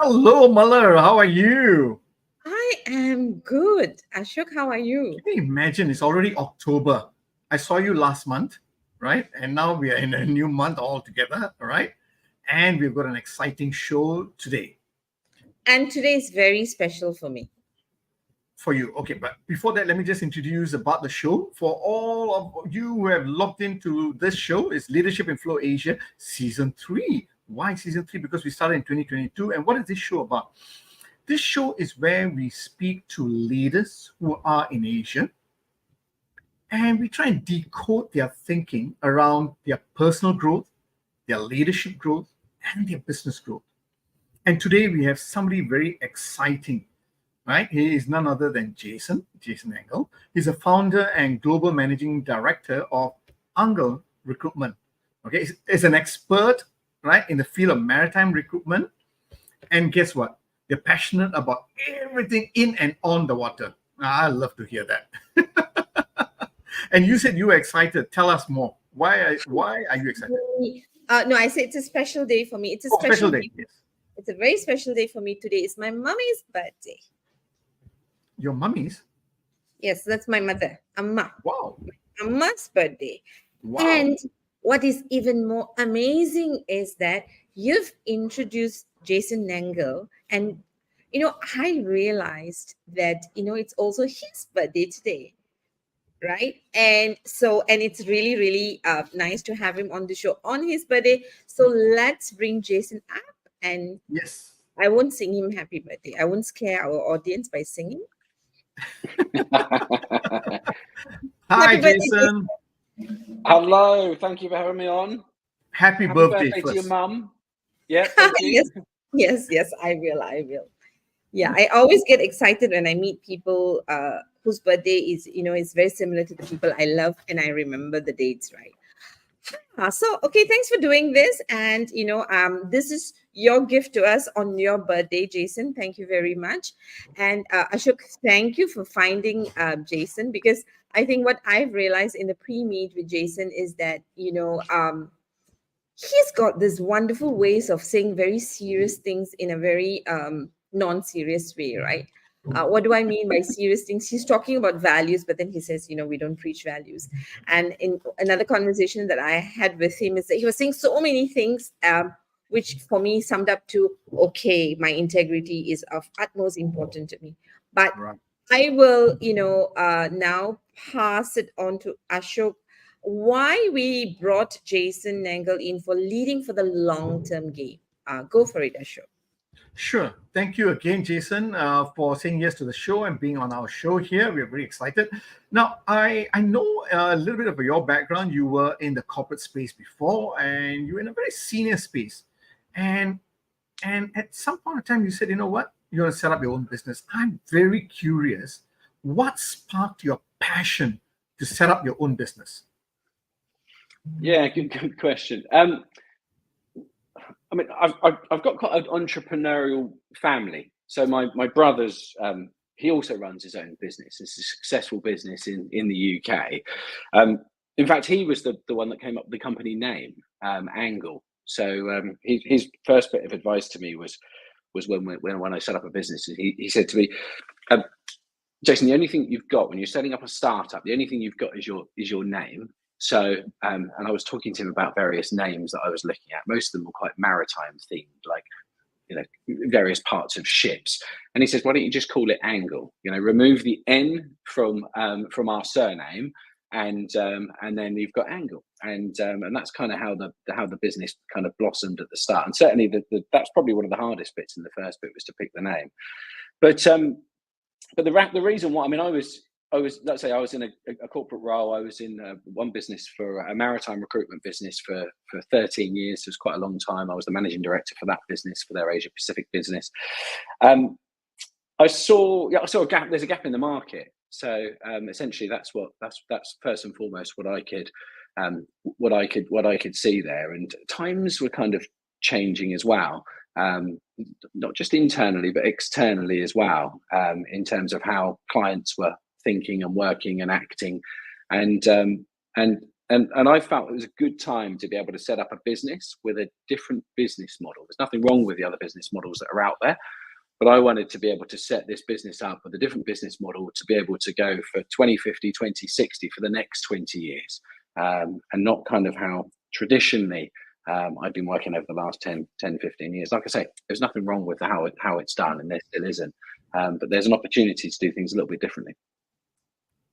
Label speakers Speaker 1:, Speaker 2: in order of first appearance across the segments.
Speaker 1: Hello, Malar. How are you?
Speaker 2: I am good. Ashok, how are you?
Speaker 1: Can you imagine? It's already October. I saw you last month, right? And now we are in a new month altogether, right? And we've got an exciting show today
Speaker 2: And today is very special for me.
Speaker 1: for you. Okay, but before that, let me just introduce about the show. For all of you who have logged into this show, it's Leadership in Flow Asia Season 3. Why Season 3? Because we started in 2022. And what is this show about? This show is where we speak to leaders who are in Asia and we try and decode their thinking around their personal growth, their leadership growth, and their business growth. And today we have somebody very exciting, right? He is none other than Jason Nangle. He's a founder and global managing director of Angle Recruitment. Okay, he's an expert, right, in the field of maritime recruitment. And guess what? They're passionate about everything in and on the water. I love to hear that. And you said you were excited. Tell us more. Why are you excited?
Speaker 2: No, I say it's a special day for me. It's a
Speaker 1: Special day. Yes.
Speaker 2: It's a very special day for me today. It's my mommy's birthday.
Speaker 1: Your mummy's?
Speaker 2: Yes, that's my mother, Amma.
Speaker 1: Wow.
Speaker 2: Amma's birthday.
Speaker 1: Wow.
Speaker 2: And what is even more amazing is that you've introduced Jason Nangle, and I realized that it's also his birthday today, right? And it's really, really nice to have him on the show on his birthday. So let's bring Jason up, and
Speaker 1: yes,
Speaker 2: I won't sing him happy birthday. I won't scare our audience by singing.
Speaker 1: Hi, Jason.
Speaker 3: Hello. Thank you for having me on.
Speaker 1: Happy birthday
Speaker 3: to your mum. Yeah.
Speaker 2: Yes, I will. Yeah, I always get excited when I meet people whose birthday is very similar to the people I love, and I remember the dates, right? So, okay, thanks for doing this. And, this is your gift to us on your birthday, Jason. Thank you very much. And Ashok, thank you for finding Jason, because I think what I've realized in the pre-meet with Jason is that, he's got this wonderful ways of saying very serious things in a very non-serious way, right? What do I mean by serious things? He's talking about values, but then he says, we don't preach values. And in another conversation that I had with him is that he was saying so many things, which for me summed up to, okay, my integrity is of utmost importance to me. But
Speaker 1: Right.
Speaker 2: I will, now pass it on to Ashok, why we brought Jason Nangle in for leading for the long-term game. Go for it, Ashok.
Speaker 1: Sure. Thank you again, Jason, for saying yes to the show and being on our show here. We're very excited. Now, I know a little bit of your background. You were in the corporate space before, and you were in a very senior space. And at some point in time, you said, you know what? You're going to set up your own business. I'm very curious. What sparked your passion to set up your own business?
Speaker 3: Yeah, good question. I mean, I've got quite an entrepreneurial family. So my brother's he also runs his own business. It's a successful business in the UK. In fact, he was the one that came up with the company name, Angle. So his first bit of advice to me was when I set up a business, he said to me, Jason, the only thing you've got when you're setting up a startup, the only thing you've got is your name. So, and I was talking to him about various names that I was looking at. Most of them were quite maritime themed, like, various parts of ships. And he says, why don't you just call it Angle? Remove the N from our surname, and then you've got Angle. And that's kind of how the business kind of blossomed at the start. And certainly that's probably one of the hardest bits in the first bit, was to pick the name. But the reason why, I mean, I was, let's say I was in a corporate role. I was in one business for a maritime recruitment business for 13 years. So it was quite a long time. I was the managing director for that business, for their Asia Pacific business. I saw a gap. There's a gap in the market. So essentially, that's first and foremost what I could see there. And times were kind of changing as well. Not just internally, but externally as well, in terms of how clients were thinking and working and acting, and and I felt it was a good time to be able to set up a business with a different business model. There's nothing wrong with the other business models that are out there, but I wanted to be able to set this business up with a different business model to be able to go for 2050, 2060 for the next 20 years, and not kind of how traditionally I've been working over the last 10, 15 years. Like I say, there's nothing wrong with how it's done, and there still isn't. But there's an opportunity to do things a little bit differently.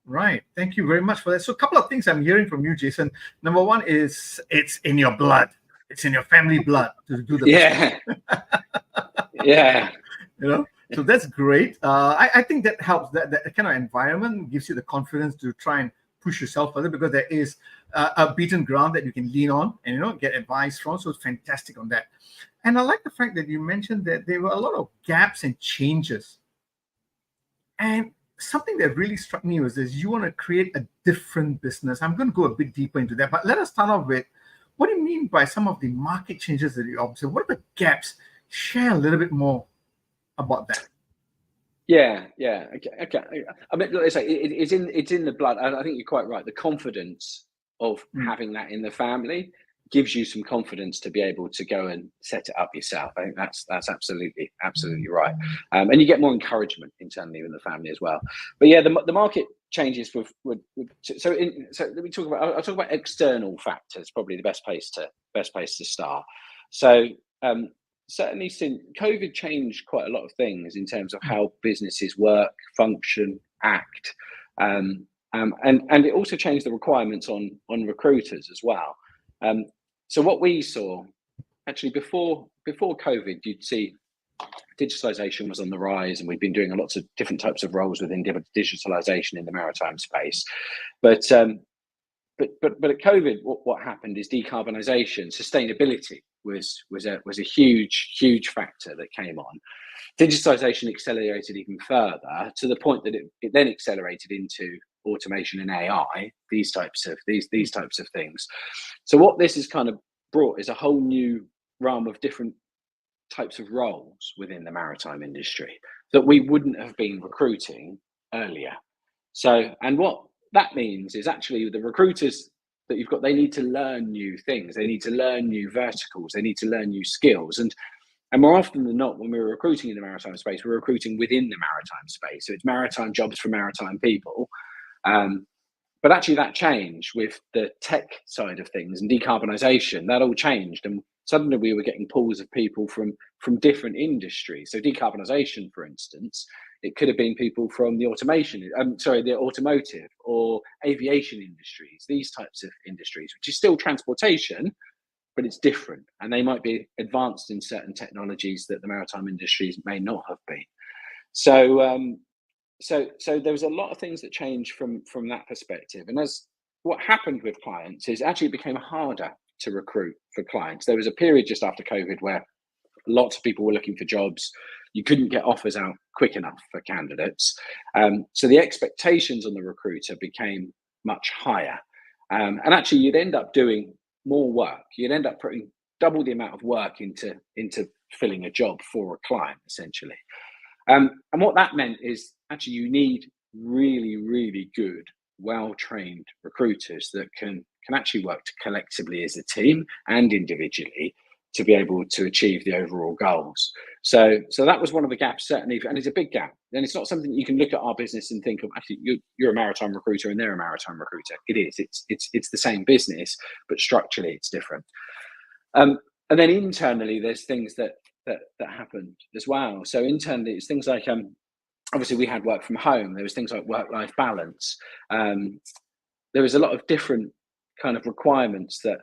Speaker 1: Right. Thank you very much for that. So a couple of things I'm hearing from you, Jason. Number one is it's in your blood. It's in your family blood to do the business.
Speaker 3: Yeah.
Speaker 1: You know, so that's great. I think that helps. That kind of environment gives you the confidence to try and push yourself further, because there is a beaten ground that you can lean on and, you know, get advice from. So it's fantastic on that. And I like the fact that you mentioned that there were a lot of gaps and changes. And something that really struck me was this: you want to create a different business. I'm going to go a bit deeper into that, but let us start off with, what do you mean by some of the market changes that you observe? What are the gaps? Share a little bit more about that.
Speaker 3: Yeah. Okay. I mean, like I say, it's in the blood. I think you're quite right. The confidence of having that in the family gives you some confidence to be able to go and set it up yourself. I think that's absolutely right. And you get more encouragement internally in the family as well. But yeah, the market changes so let me talk about. I'll talk about external factors. Probably the best place to start. So certainly since COVID changed quite a lot of things in terms of how businesses work, function, act, and it also changed the requirements on recruiters as well. So what we saw, actually before COVID, you'd see digitalization was on the rise, and we've been doing lots of different types of roles within digitalization in the maritime space. But at COVID, what happened is decarbonisation, sustainability was a huge factor that came on. Digitalization accelerated even further, to the point that it then accelerated into automation and AI, these types of things. So what this has kind of brought is a whole new realm of different types of roles within the maritime industry that we wouldn't have been recruiting earlier. So, and what that means is actually the recruiters that you've got, they need to learn new things, they need to learn new verticals, they need to learn new skills. And more often than not, when we're recruiting in the maritime space, we're recruiting within the maritime space. So it's maritime jobs for maritime people. But actually that changed with the tech side of things and decarbonisation. That all changed, and suddenly we were getting pools of people from different industries. So decarbonisation, for instance, it could have been people from the automotive or aviation industries, these types of industries, which is still transportation, but it's different, and they might be advanced in certain technologies that the maritime industries may not have been. So there was a lot of things that changed from that perspective. And as what happened with clients is actually it became harder to recruit for clients. There was a period just after COVID where lots of people were looking for jobs. You couldn't get offers out quick enough for candidates. So the expectations on the recruiter became much higher. And actually you'd end up doing more work. You'd end up putting double the amount of work into filling a job for a client, essentially. And what that meant is actually you need really, really good, well-trained recruiters that can actually work collectively as a team and individually to be able to achieve the overall goals. So that was one of the gaps, certainly, and it's a big gap. And it's not something you can look at our business and think of, actually, you're a maritime recruiter and they're a maritime recruiter. It is. It's the same business, but structurally it's different. And then internally, there's things that happened as well. So internally, it's things like obviously we had work from home. There was things like work-life balance. There was a lot of different kind of requirements that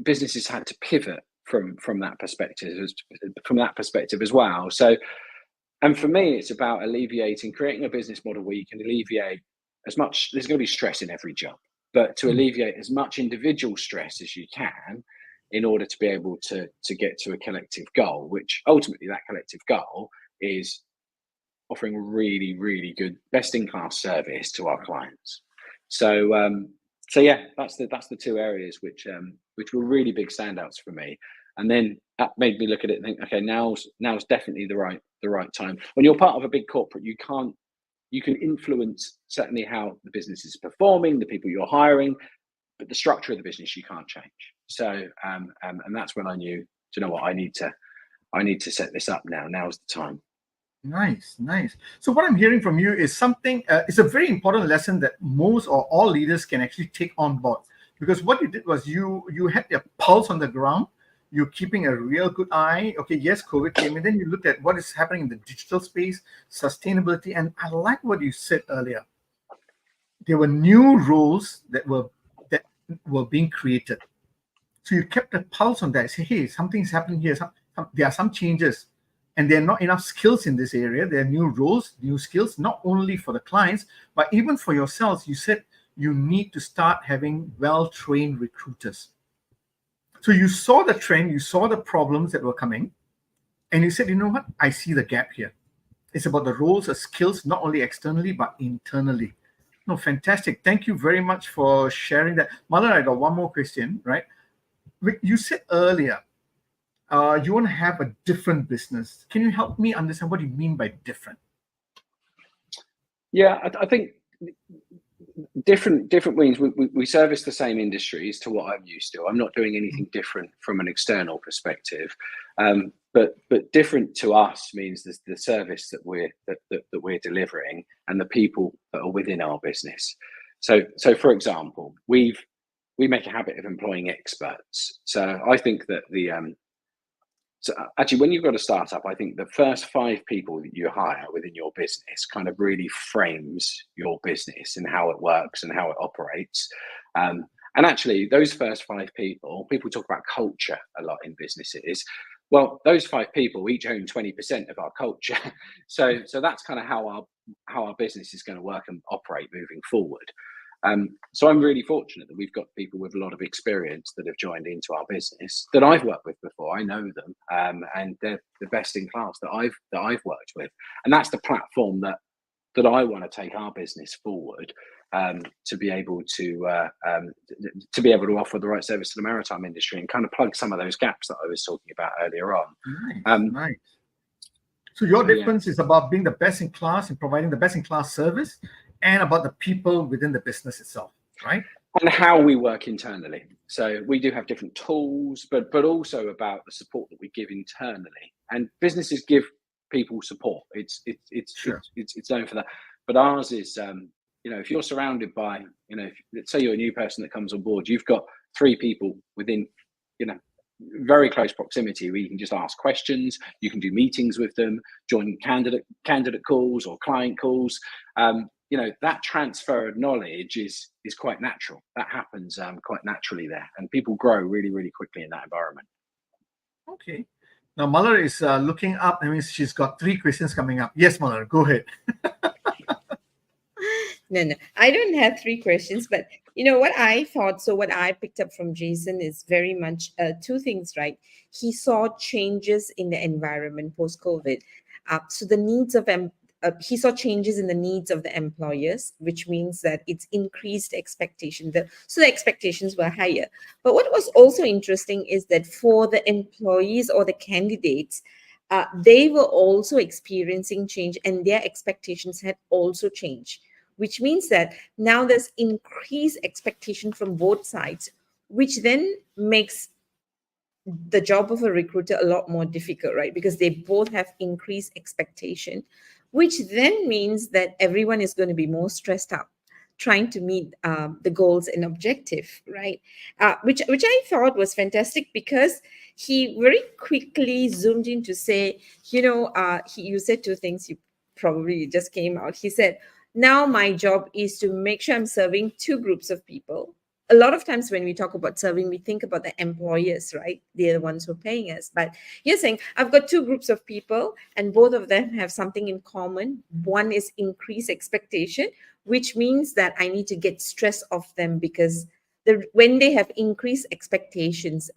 Speaker 3: businesses had to pivot from that perspective as well. So, and for me, it's about creating a business model where you can alleviate as much. There's going to be stress in every job, but to alleviate as much individual stress as you can, in order to be able to get to a collective goal, which ultimately that collective goal is offering really, really good, best-in-class service to our clients. So yeah, that's the two areas which were really big standouts for me. And then that made me look at it and think, okay, now's definitely the right time. When you're part of a big corporate, you can influence certainly how the business is performing, the people you're hiring, the structure of the business you can't change. So and that's when I knew, do you know what, I need to set this up now. Now's the time.
Speaker 1: Nice. So what I'm hearing from you is something, it's a very important lesson that most or all leaders can actually take on board. Because what you did was you had your pulse on the ground, you're keeping a real good eye. Okay, yes, COVID came, and then you looked at what is happening in the digital space, sustainability, and I like what you said earlier. There were new roles that were being created. So you kept a pulse on that. Say, hey, something's happening here. There are some changes. And there are not enough skills in this area. There are new roles, new skills, not only for the clients, but even for yourselves. You said you need to start having well-trained recruiters. So you saw the trend, you saw the problems that were coming, and you said, you know what? I see the gap here. It's about the roles, the skills, not only externally, but internally. No, fantastic. Thank you very much for sharing that. Mother, I got one more question, right? You said earlier, you want to have a different business. Can you help me understand what you mean by different?
Speaker 3: Yeah, I think different means we service the same industries to what I'm used to. I'm not doing anything different from an external perspective, but different to us means the service that we're delivering and the people that are within our business. So for example, we make a habit of employing experts. So I think that so actually, when you've got a startup, I think the first 5 people that you hire within your business kind of really frames your business and how it works and how it operates. And actually, those first 5 people talk about culture a lot in businesses. Well, those 5 people each own 20% of our culture. So that's kind of how our business is going to work and operate moving forward. So I'm really fortunate that we've got people with a lot of experience that have joined into our business that I've worked with before. I know them, and they're the best in class that I've worked with, and that's the platform that I want to take our business forward, to be able to offer the right service to the maritime industry and kind of plug some of those gaps that I was talking about earlier on.
Speaker 1: Nice. So your difference is about being the best in class and providing the best in class service, and about the people within the business itself, right?
Speaker 3: And how we work internally. So we do have different tools, but also about the support that we give internally. And businesses give people support. It's known for that. But ours is, if you're surrounded by, let's say you're a new person that comes on board, you've got 3 people within, very close proximity where you can just ask questions, you can do meetings with them, join candidate calls or client calls. That transfer of knowledge is quite natural. That happens quite naturally there, and people grow really, really quickly in that environment.
Speaker 1: Okay. Now Muller is looking up. I mean, she's got 3 questions coming up. Yes, Muller, go ahead.
Speaker 2: No, I don't have 3 questions, but what I thought. So what I picked up from Jason is very much 2 things, right? He saw changes in the environment post-COVID. So the needs of he saw changes in the needs of the employers, which means that it's increased expectation. So the expectations were higher. But what was also interesting is that for the employees or the candidates, they were also experiencing change, and their expectations had also changed, which means that now there's increased expectation from both sides, which then makes the job of a recruiter a lot more difficult, right? Because they both have increased expectation, which then means that everyone is going to be more stressed out trying to meet the goals and objective, right? Which I thought was fantastic, because he very quickly zoomed in to say, you said 2 things, you probably just came out. He said, now my job is to make sure I'm serving 2 groups of people. A lot of times when we talk about serving, we think about the employers, right? They're the ones who are paying us. But you're saying, I've got 2 groups of people, and both of them have something in common. One is increased expectation, which means that I need to get stress off them, because when they have increased expectations,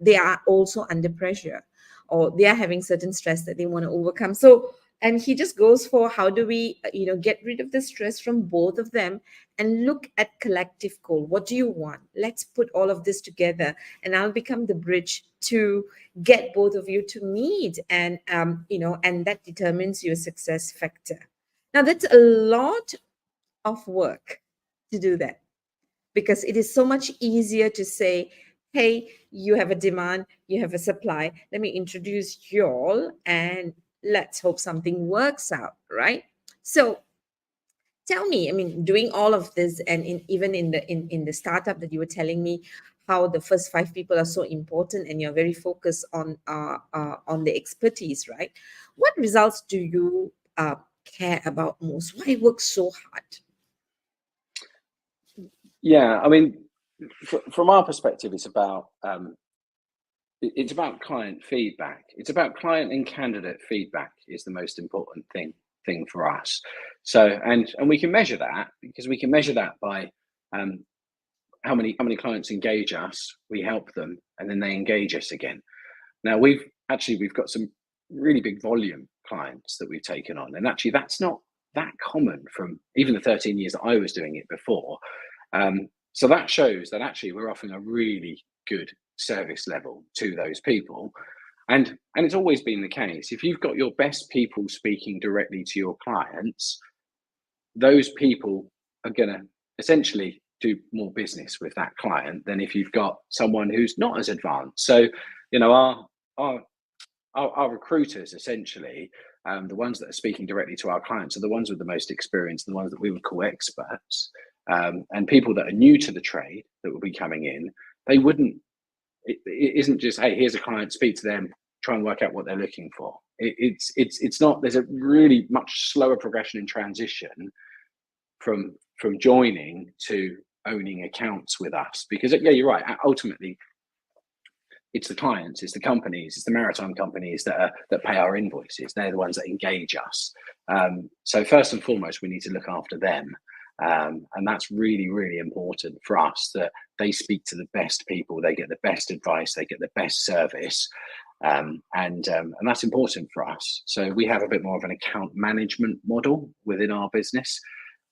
Speaker 2: they are also under pressure, or they are having certain stress that they want to overcome. So, and he just goes for, how do we, get rid of the stress from both of them and look at collective goal. What do you want? Let's put all of this together, and I'll become the bridge to get both of you to meet, and and that determines your success factor. Now, that's a lot of work to do that. because it is so much easier to say, hey, you have a demand, you have a supply, let me introduce you all and let's hope something works out, right? So tell me, I mean, doing all of this, and even in the startup that you were telling me, how the first 5 people are so important, and you're very focused on the expertise, right? What results do you care about most? Why work so hard?
Speaker 3: Yeah, I mean, from our perspective, it's about client feedback. It's about client and candidate feedback is the most important thing for us. So, and we can measure that, because we can measure that by how many clients engage us, we help them, and then they engage us again. Now we've got some really big volume clients that we've taken on, and actually that's not that common from even the 13 years that I was doing it before. So that shows that actually we're offering a really good service level to those people. And it's always been the case. If you've got your best people speaking directly to your clients, those people are going to essentially do more business with that client than if you've got someone who's not as advanced. So, you know, our recruiters, essentially, the ones that are speaking directly to our clients, are the ones with the most experience, the ones that we would call experts. And people that are new to the trade that will be coming in, they wouldn't, it isn't just, hey, here's a client, speak to them, try and work out what they're looking for. It's not, there's a really much slower progression in transition from joining to owning accounts with us, because yeah, you're right, ultimately it's the clients, it's the companies, it's the maritime companies that pay our invoices. They're the ones that engage us. So first and foremost, we need to look after them. And that's really, really important for us, that they speak to the best people, they get the best advice, they get the best service. And that's important for us. So we have a bit more of an account management model within our business.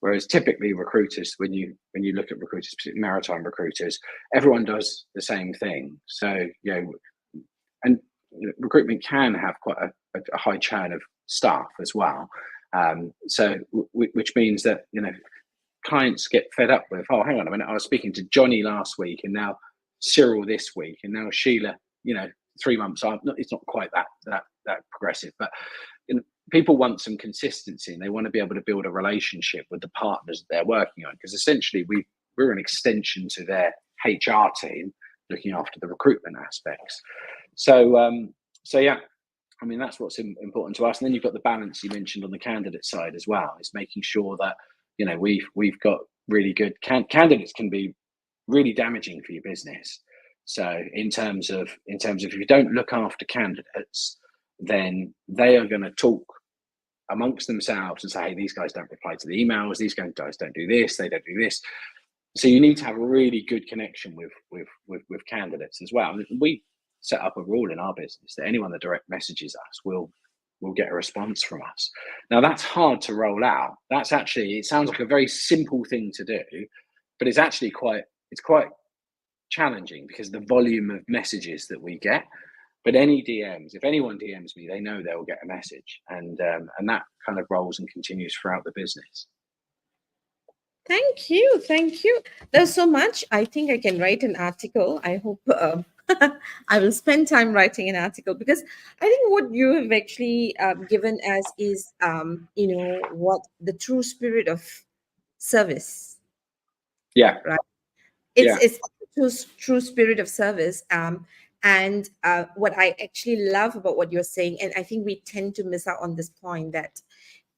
Speaker 3: Whereas typically recruiters, when you look at recruiters, particularly maritime recruiters, everyone does the same thing. So, you know, and recruitment can have quite a high churn of staff as well. So which means that, you know, clients get fed up with, oh, hang on a minute, I was speaking to Johnny last week and now Cyril this week and now Sheila, you know, 3 months on. It's not quite that progressive, but you know, people want some consistency, and they want to be able to build a relationship with the partners they're working on, because essentially we're an extension to their HR team looking after the recruitment aspects. So yeah, I mean, that's what's important to us. And then you've got the balance you mentioned on the candidate side as well. It's making sure that, you know, we've got really good candidates can be really damaging for your business. So in terms of if you don't look after candidates, then they are going to talk amongst themselves and say, hey, these guys don't reply to the emails, these guys don't do this, they don't do this. So you need to have a really good connection with candidates as well. And we set up a rule in our business that anyone that direct messages us will get a response from us. Now that's hard to roll out. That's actually, it sounds like a very simple thing to do, but it's actually quite challenging because of the volume of messages that we get. But any DMs, if anyone DMs me, they know they'll get a message, and that kind of rolls and continues throughout the business.
Speaker 2: Thank you. There's so much. I think I can write an article. I hope I will spend time writing an article, because I think what you have actually given us is, you know, what the true spirit of service.
Speaker 3: Yeah.
Speaker 2: Right. It's true spirit of service. And what I actually love about what you're saying, and I think we tend to miss out on this point, that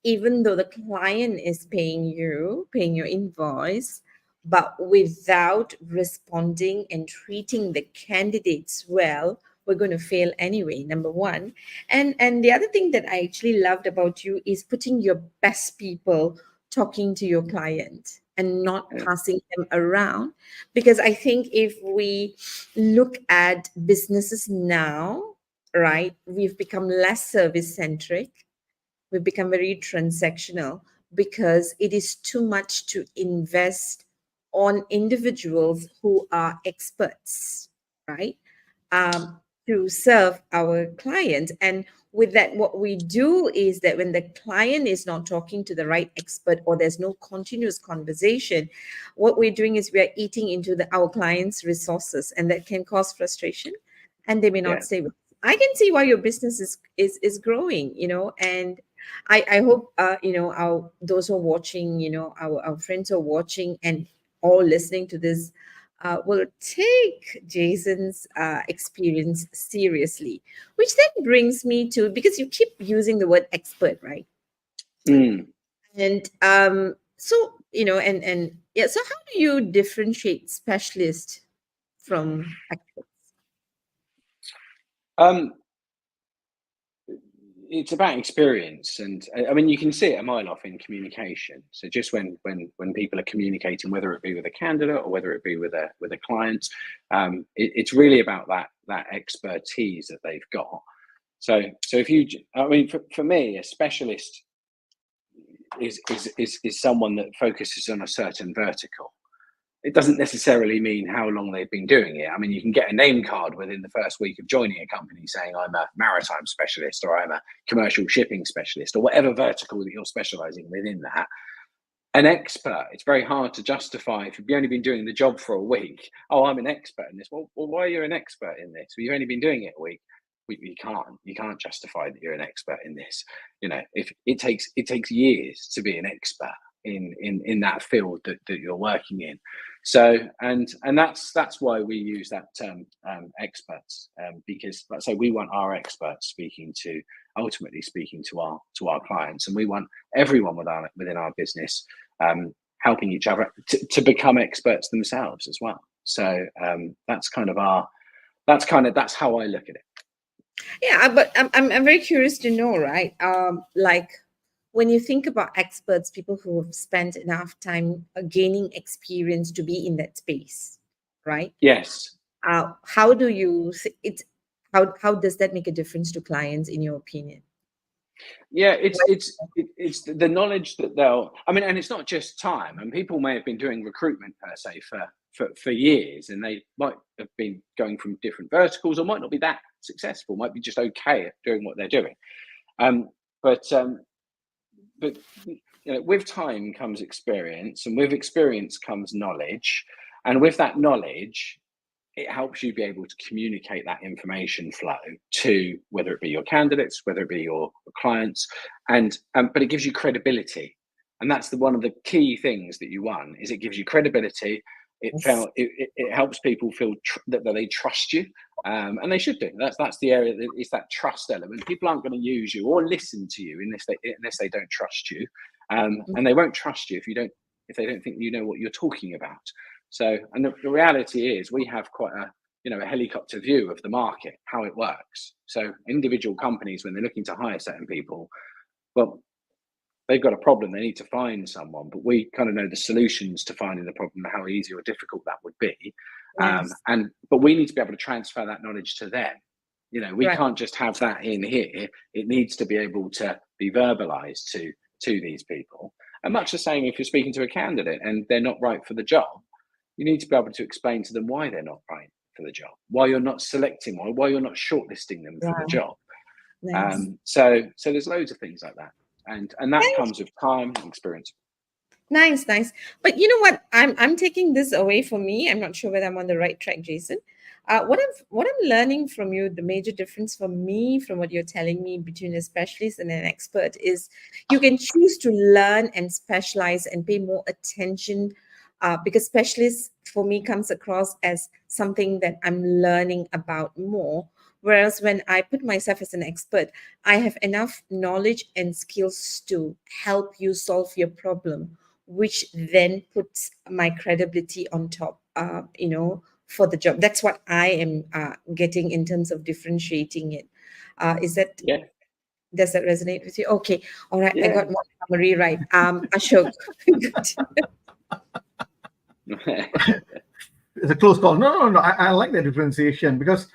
Speaker 2: even though the client is paying your invoice, but without responding and treating the candidates well, we're going to fail anyway, number one. And the other thing that I actually loved about you is putting your best people talking to your client and not passing them around. Because I think if we look at businesses now, right, we've become less service centric. We've become very transactional because it is too much to invest on individuals who are experts, right? to serve our client. And with that, what we do is that when the client is not talking to the right expert or there's no continuous conversation, what we're doing is we are eating into our client's resources, and that can cause frustration, and they may
Speaker 3: Yeah.
Speaker 2: not stay with us. I can see why your business is growing, and I hope our those who are watching, our friends who are watching and all listening to this will take Jason's experience seriously, which then brings me to, because you keep using the word expert, right?
Speaker 3: Mm.
Speaker 2: And so and yeah, so how do you differentiate specialist from expert?
Speaker 3: Um, it's about experience, and I mean, you can see it a mile off in communication. So just when people are communicating, whether it be with a candidate or whether it be with a client, it's really about that expertise that they've got. So if you, I mean, for me, a specialist is someone that focuses on a certain vertical. It doesn't necessarily mean how long they've been doing it. I mean, you can get a name card within the first week of joining a company saying I'm a maritime specialist or I'm a commercial shipping specialist or whatever vertical that you're specializing within that. An expert, it's very hard to justify if you've only been doing the job for a week. Oh, I'm an expert in this. Well, why are you an expert in this? Well, you've only been doing it a week. You can't justify that you're an expert in this. If it takes years to be an expert in that field that you're working in. So and that's why we use that term experts, because like I say, we want our experts ultimately speaking to our clients, and we want everyone within our business helping each other to become experts themselves as well. So that's how I look at it.
Speaker 2: Yeah, but I'm very curious to know, right? Like when you think about experts, people who have spent enough time gaining experience to be in that space, right?
Speaker 3: Yes.
Speaker 2: How do you how does that make a difference to clients, in your opinion?
Speaker 3: Yeah, it's the knowledge that I mean, and it's not just time. And people may have been doing recruitment per se for years, and they might have been going from different verticals, or might not be that successful, might be just okay at doing what they're doing. But with time comes experience, and with experience comes knowledge, and with that knowledge, it helps you be able to communicate that information flow to whether it be your candidates, whether it be your clients, and but it gives you credibility, and that's one of the key things that you want. Is it gives you credibility. It helps people feel that they trust you, and they should do. That's the area. It's that trust element. People aren't going to use you or listen to you unless they don't trust you, and they won't trust you if they don't think you know what you're talking about. So, and the reality is we have quite a helicopter view of the market, how it works. So individual companies, when they're looking to hire certain people, well, they've got a problem. They need to find someone, but we kind of know the solutions to finding the problem, how easy or difficult that would be.
Speaker 2: Yes.
Speaker 3: But we need to be able to transfer that knowledge to them. We
Speaker 2: Right.
Speaker 3: can't just have that in here. It needs to be able to be verbalized to these people. And much the same if you're speaking to a candidate and they're not right for the job, you need to be able to explain to them why they're not right for the job, why you're not selecting one, why you're not shortlisting them for the job.
Speaker 2: Nice.
Speaker 3: So there's loads of things like that, and that comes with time and experience.
Speaker 2: Nice. But you know what? I'm taking this away from me. I'm not sure whether I'm on the right track, Jason. What I'm learning from you, the major difference for me from what you're telling me between a specialist and an expert is you can choose to learn and specialize and pay more attention, because specialist for me comes across as something that I'm learning about more. Whereas when I put myself as an expert, I have enough knowledge and skills to help you solve your problem, which then puts my credibility on top, for the job. That's what I am getting in terms of differentiating it. Is that,
Speaker 3: Yeah.
Speaker 2: does that resonate with you? Okay. All right. I
Speaker 3: Yeah.
Speaker 2: got my summary right. Ashok.
Speaker 1: It's a close call. No. I like that differentiation because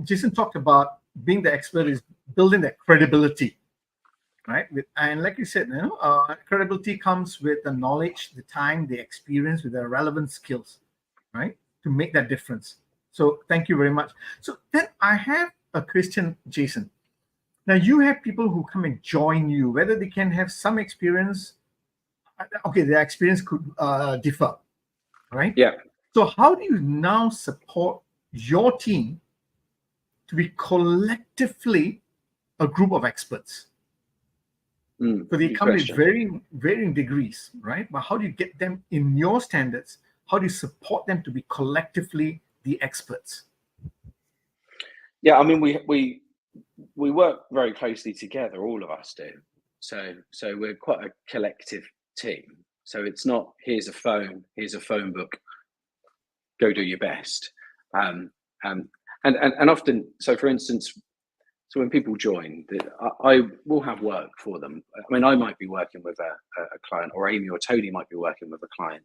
Speaker 1: Jason talked about being the expert is building that credibility, right? And like you said, credibility comes with the knowledge, the time, the experience, with the relevant skills, right, to make that difference. So thank you very much. So then I have a question, Jason. Now you have people who come and join you, whether they can have some experience. Okay, their experience could differ, right?
Speaker 3: Yeah.
Speaker 1: So how do you now support your team to be collectively a group of experts? So they come with varying degrees, right? But how do you get them in your standards? How do you support them to be collectively the experts?
Speaker 3: Yeah, I mean, we work very closely together, all of us do. So we're quite a collective team. So it's not, here's a phone book, go do your best. And often, so for instance, so when people join, I will have work for them. I mean, I might be working with a client, or Amy or Tony might be working with a client,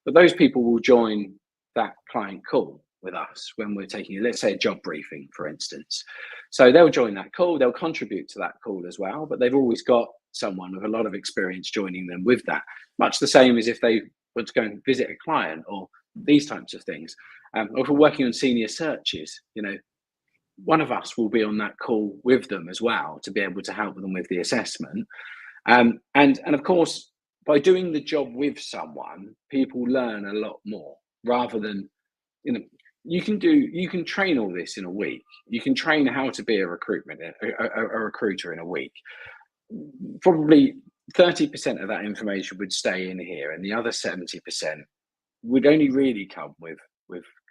Speaker 3: but those people will join that client call with us when we're taking, let's say, a job briefing, for instance. So they'll join that call, they'll contribute to that call as well, but they've always got someone with a lot of experience joining them with that. Much the same as if they want to go and visit a client or these types of things. Or if we're working on senior searches, one of us will be on that call with them as well to be able to help them with the assessment. And of course, by doing the job with someone, people learn a lot more rather than, you can train all this in a week. You can train how to be a recruiter in a week. Probably 30% of that information would stay in here, and the other 70% would only really come with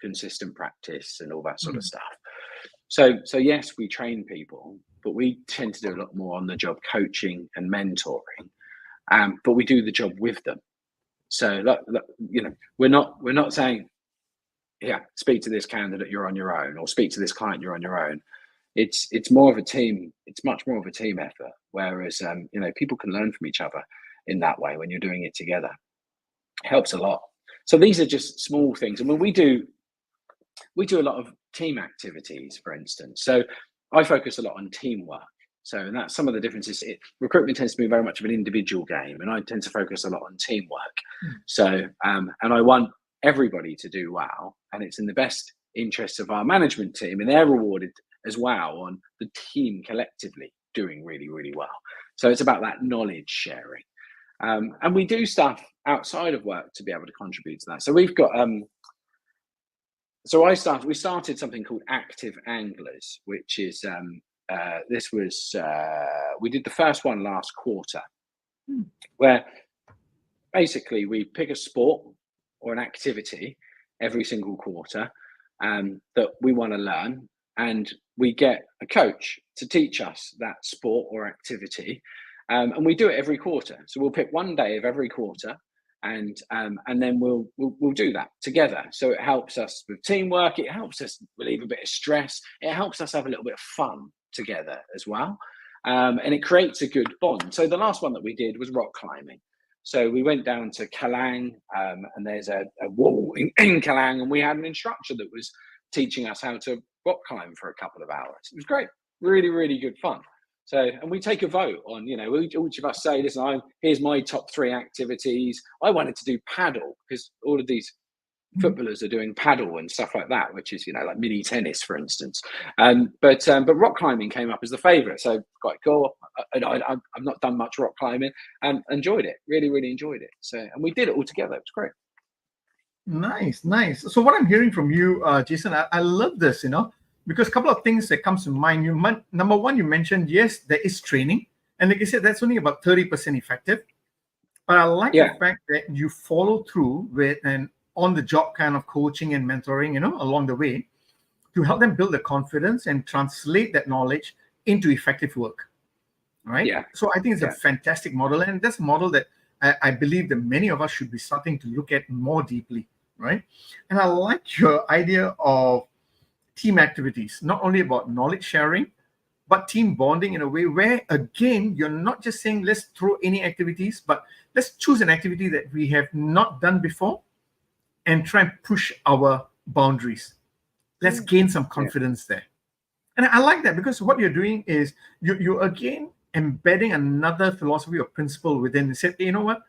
Speaker 3: consistent practice and all that sort of stuff. So yes, we train people, but we tend to do a lot more on the job coaching and mentoring. But we do the job with them. So we're not saying, yeah, speak to this candidate, you're on your own, or speak to this client, you're on your own. It's more of a team. It's much more of a team effort. Whereas people can learn from each other in that way when you're doing it together. It helps a lot. So these are just small things. And when we do a lot of team activities, for instance. So I focus a lot on teamwork. So, and that's some of the differences. Recruitment tends to be very much of an individual game, and I tend to focus a lot on teamwork. So, and I want everybody to do well, and it's in the best interests of our management team, and they're rewarded as well on the team collectively doing really, really well. So it's about that knowledge sharing. And we do stuff outside of work to be able to contribute to that. So we've got, we started something called Active Anglers, which is, we did the first one last quarter, where basically we pick a sport or an activity every single quarter that we want to learn, and we get a coach to teach us that sport or activity, and we do it every quarter. So we'll pick one day of every quarter, and then we'll do that together. So it helps us with teamwork, it helps us relieve a bit of stress, it helps us have a little bit of fun together as well, and it creates a good bond. So the last one that we did was rock climbing. So we went down to Kalang, and there's a wall in Kalang, and we had an instructor that was teaching us how to rock climb for a couple of hours. It was great, really, really good fun. So, and we take a vote on, each of us say, listen, here's my top 3 activities. I wanted to do paddle because all of these footballers are doing paddle and stuff like that, which is, like mini tennis, for instance. But rock climbing came up as the favourite. So quite cool. I've not done much rock climbing and enjoyed it. Really, really enjoyed it. So, and we did it all together. It was great.
Speaker 1: Nice. So what I'm hearing from you, Jason, I love this, because a couple of things that comes to mind. Number one, you mentioned, yes, there is training. And like you said, that's only about 30% effective. But I like the fact that you follow through with an on-the-job kind of coaching and mentoring, along the way to help them build the confidence and translate that knowledge into effective work, right? Yeah. So I think it's a fantastic model. And that's a model that I believe that many of us should be starting to look at more deeply, right? And I like your idea of team activities, not only about knowledge sharing, but team bonding in a way where, again, you're not just saying, let's throw any activities, but let's choose an activity that we have not done before and try and push our boundaries. Let's gain some confidence there. And I like that because what you're doing is you're again embedding another philosophy or principle within. You said, hey, you know what?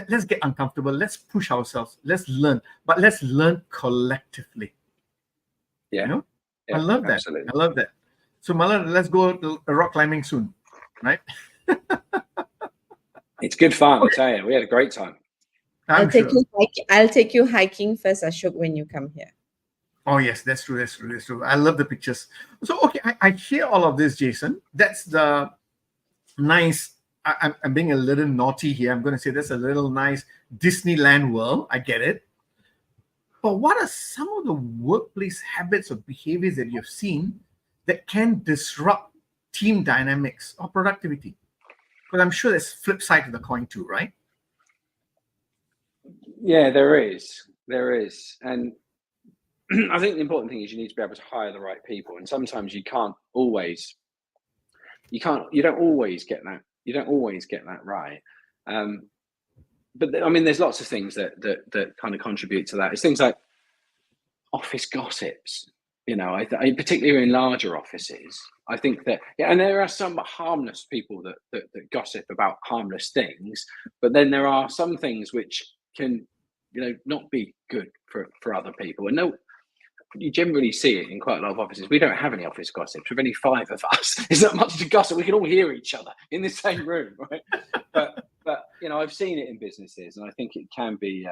Speaker 1: Let's get uncomfortable. Let's push ourselves. Let's learn. But let's learn collectively.
Speaker 3: Yeah.
Speaker 1: You know,
Speaker 3: Yeah,
Speaker 1: I love that.
Speaker 3: absolutely.
Speaker 1: I love that. So Malan, let's go to rock climbing soon, right?
Speaker 3: It's good fun, I tell you. We had a great time.
Speaker 1: I'm sure.
Speaker 2: I'll take you hiking first, Ashok, when you come here.
Speaker 1: Oh yes, that's true. That's true. That's true. I love the pictures. So okay, I hear all of this, Jason. That's the nice. I'm being a little naughty here. I'm going to say that's a little nice Disneyland world. I get it. But what are some of the workplace habits or behaviors that you've seen that can disrupt team dynamics or productivity? Because I'm sure there's flip side to the coin too, right?
Speaker 3: Yeah, there is. And I think the important thing is you need to be able to hire the right people. And sometimes you don't always get that right. But I mean, there's lots of things that kind of contribute to that. It's things like office gossips. You know, I particularly in larger offices, I think that, yeah, and there are some harmless people that gossip about harmless things, but then there are some things which can, you know, not be good for other people. And no, you generally see it in quite a lot of offices. We don't have any office gossips. We've only 5 of us. There's not much to gossip. We can all hear each other in the same room, right? But you know, I've seen it in businesses, and I think it can be.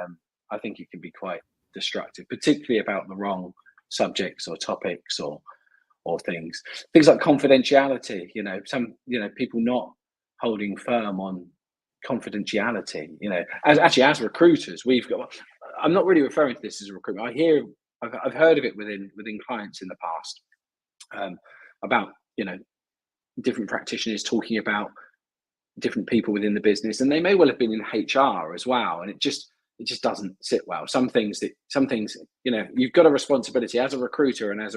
Speaker 3: I think it can be quite destructive, particularly about the wrong subjects or topics or things like confidentiality. You know, people not holding firm on confidentiality. You know, as recruiters, we've got. I'm not really referring to this as a recruitment. I've heard of it within clients in the past, about, you know, different practitioners talking about different people within the business, and they may well have been in HR as well, and it just doesn't sit well. Some things, you know, you've got a responsibility as a recruiter and as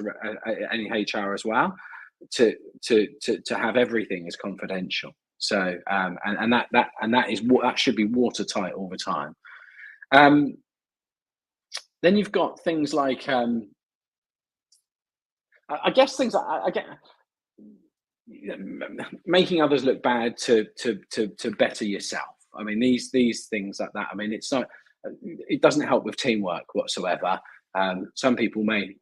Speaker 3: any HR as well to have everything as confidential. So and that should be watertight all the time. Then you've got things like I guess things like I get making others look bad to better yourself. I mean, these things like that. I mean, it doesn't help with teamwork whatsoever. Some people may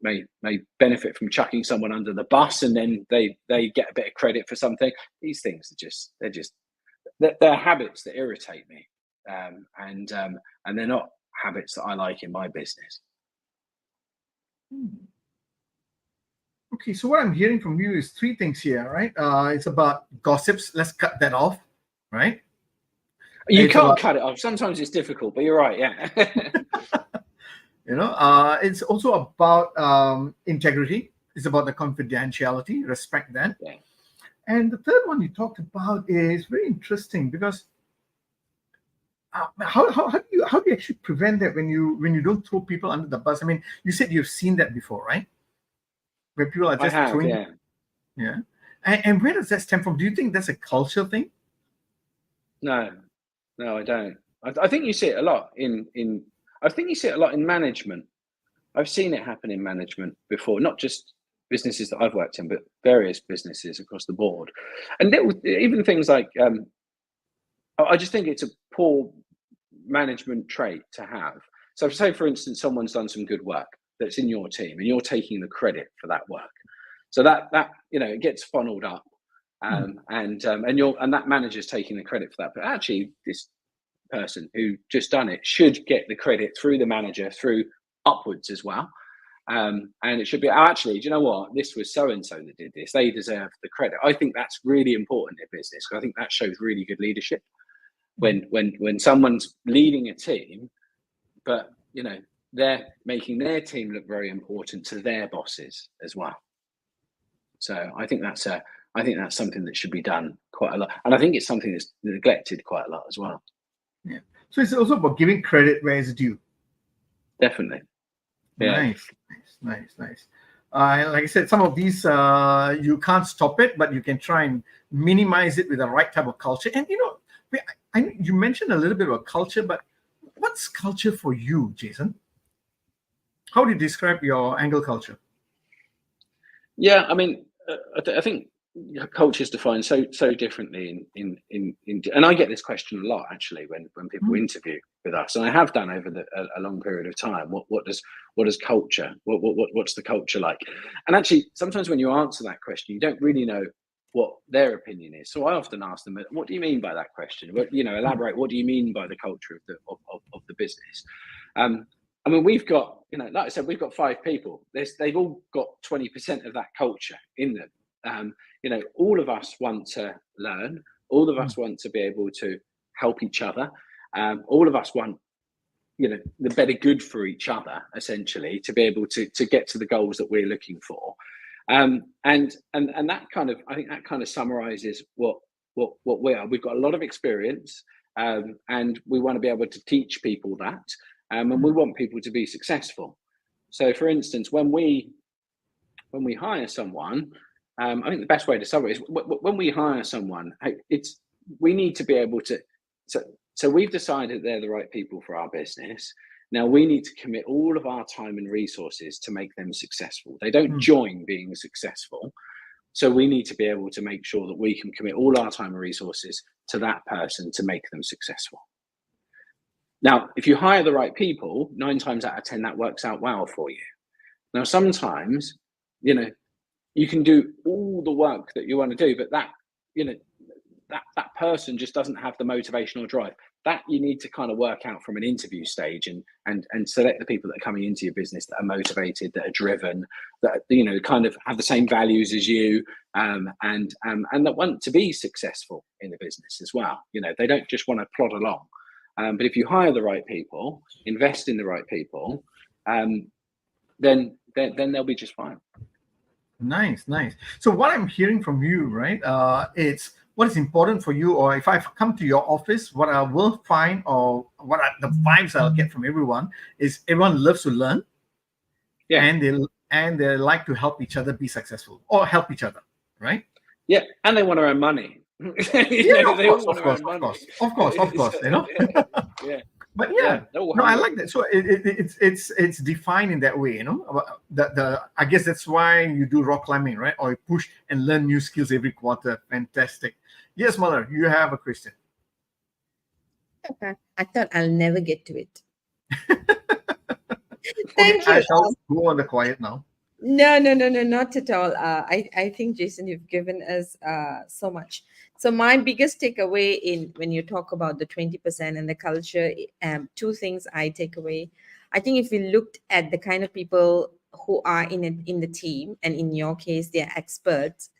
Speaker 3: benefit from chucking someone under the bus, and then they get a bit of credit for something. These things they're habits that irritate me, and they're not habits that I like in my business.
Speaker 1: Okay, so what I'm hearing from you is 3 things here, right? It's about gossips. Let's cut that off, right?
Speaker 3: You can't cut it off. Sometimes it's difficult, but you're right. Yeah.
Speaker 1: You know, it's also about integrity. It's about the confidentiality. Respect that.
Speaker 3: Yeah.
Speaker 1: And the third one you talked about is very interesting because how do you actually prevent that when you don't throw people under the bus? I mean, you said you've seen that before, right? Where people are just throwing. Yeah. And where does that stem from? Do you think that's a cultural thing?
Speaker 3: No, I don't. I think you see it a lot I think you see it a lot in management. I've seen it happen in management before, not just businesses that I've worked in, but various businesses across the board. And even things like, I just think it's a poor management trait to have. So say, for instance, someone's done some good work that's in your team and you're taking the credit for that work. So that you know, it gets funneled up. And that manager's taking the credit for that. But actually, this person who just done it should get the credit through the manager, through upwards as well. And it should be, actually, do you know what? This was so-and-so that did this. They deserve the credit. I think that's really important in business, because I think that shows really good leadership. When someone's leading a team, but, you know, they're making their team look very important to their bosses as well. So I think that's something that should be done quite a lot. And I think it's something that's neglected quite a lot as well.
Speaker 1: Yeah. So it's also about giving credit where it's due.
Speaker 3: Definitely. Yeah.
Speaker 1: Nice. Like I said, some of these you can't stop it, but you can try and minimize it with the right type of culture. And you know, you mentioned a little bit about culture, but what's culture for you, Jason? How do you describe your Angle culture?
Speaker 3: Yeah, I mean, I think culture is defined so differently in and I get this question a lot actually when people interview with us, and I have done over a long period of time. What does culture, what's the culture like? And actually sometimes when you answer that question, you don't really know what their opinion is. So I often ask them, what do you mean by that question? Elaborate. What do you mean by the culture of the business? I mean, we've got, like I said, we've got 5 people. They've all got 20% of that culture in them. All of us want to learn. All of us want to be able to help each other. All of us want, the better good for each other, essentially, to be able to get to the goals that we're looking for. And that kind of, I think that kind of summarizes what we are. We've got a lot of experience, and we want to be able to teach people that, and we want people to be successful. So, for instance, when we hire someone, I think the best way to summarize is when we hire someone, we need to be able to. So we've decided they're the right people for our business. Now we need to commit all of our time and resources to make them successful. They don't join being successful. So we need to be able to make sure that we can commit all our time and resources to that person to make them successful. Now, if you hire the right people, 9 times out of 10, that works out well for you. Now, sometimes, you can do all the work that you want to do, but that person just doesn't have the motivation or drive. That you need to kind of work out from an interview stage and select the people that are coming into your business that are motivated, that are driven, that kind of have the same values as you, and that want to be successful in the business as well. They don't just want to plod along. But if you hire the right people, invest in the right people, then they'll be just fine.
Speaker 1: Nice. So what I'm hearing from you, right? It's what is important for you, or if I come to your office, what I will find, or the vibes I'll get from everyone is everyone loves to learn, and they like to help each other be successful or help each other, right?
Speaker 3: Yeah, and they want to earn money.
Speaker 1: Of course.
Speaker 3: Yeah.
Speaker 1: But I like that. So it's defined in that way, I guess that's why you do rock climbing, right? Or you push and learn new skills every quarter. Fantastic. Yes, Mother, you have a question.
Speaker 2: Okay. I thought I'll never get to it.
Speaker 1: Thank you. I shall go on the quiet now.
Speaker 2: No, not at all. I think, Jason, you've given us so much. So my biggest takeaway when you talk about the 20% and the culture, 2 things I take away. I think if we looked at the kind of people who are in the team, and in your case, they're experts,